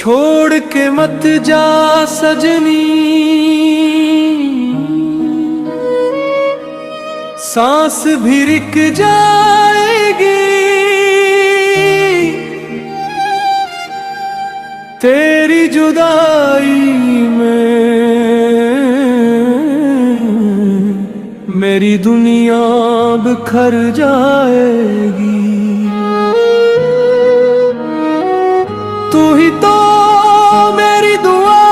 छोड़ के मत जा सजनी, सांस भी रुक जाएगी। तेरी जुदाई में मेरी दुनिया बिखर जाएगी। तू ही तो मेरी दुआ,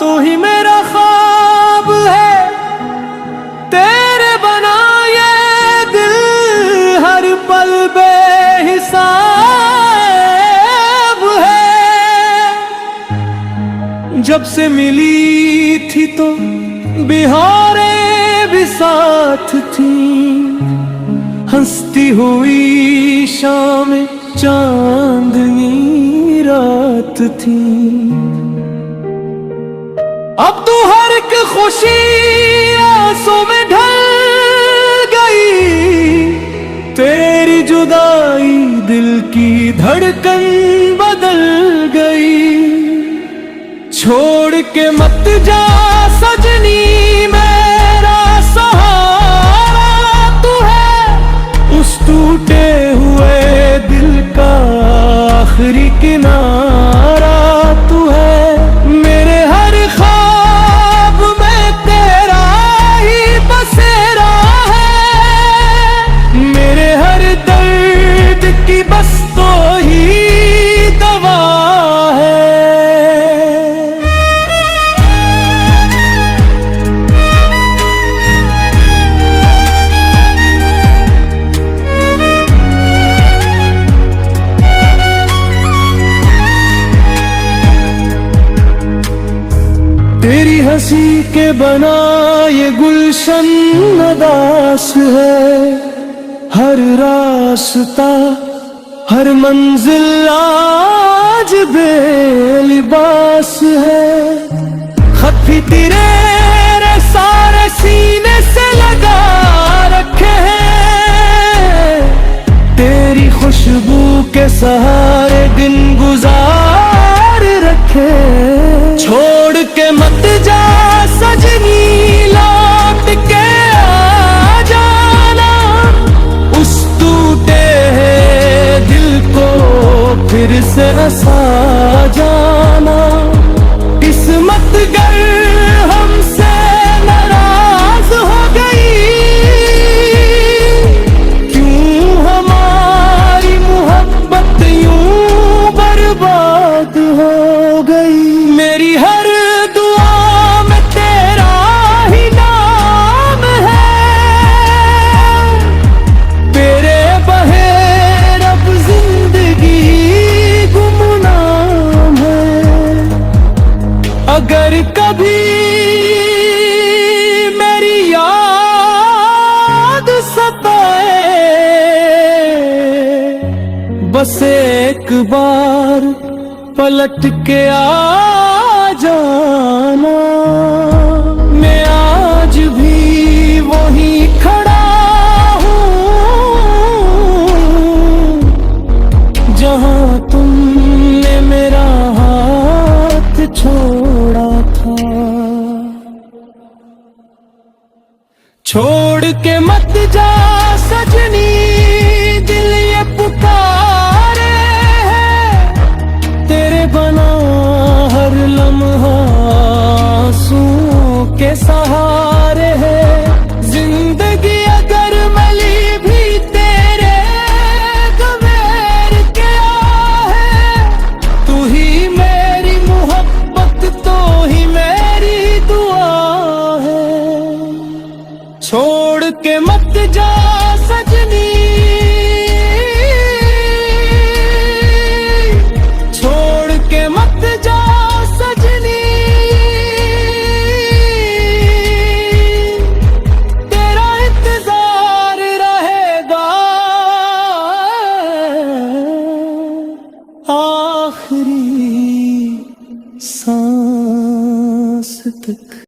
तू ही मेरा ख्वाब है। तेरे बना ये दिल हर पल बेहिसाब है। जब से मिली थी तो बिहारें भी साथ थी, हंसती हुई शाम चांदनी रात थी। अब तो हर एक खुशी आंसू में ढल गई। तेरी जुदाई दिल की धड़कन बदल गई। छोड़ के मत जा सजनी, मेरा सहारा तू है। उस टूटे हुए दिल का आखिरी किनारा तू है। मेरे हर ख्वाब में तेरा ही बसेरा है। मेरे हर दर्द की बस तो ही दवा है। तेरी हंसी के बना ये गुलशन उदास है। हर रास्ता हर मंजिल आज बेलिबास है। खत भी तेरे सारे सीने से लगा रखे हैं। तेरी खुशबू के सहारे दिन गुजार रखे। छोड़ के मत जा सजनी, लौट के आ जाना। उस टूटे दिल को फिर से हंसा जाना। किस्मत गर हमसे नाराज हो गई, क्यों हमारी मोहब्बत यूं बर्बाद हो गई। मेरी हर दुआ में तेरा ही नाम है। तेरे बगैर अब जिंदगी गुमनाम है। अगर कभी मेरी याद सताए, बस एक बार पलट के आ जाना। मैं आज भी वहीं खड़ा हूँ जहाँ तुमने मेरा हाथ छोड़ा था। छोड़ के मत जा सजनी, दिल ये पुकारे है। तेरे बना हर लम्हा आंसुओं के सहारे है। जिंदगी अगर मिली भी तेरे गैर क्या है। तू ही मेरी मोहब्बत, तो ही मेरी दुआ है। छोड़ के मत जा सजनी, छोड़ के मत जा सजनी। तेरा इंतजार रहेगा आखिरी सांस तक।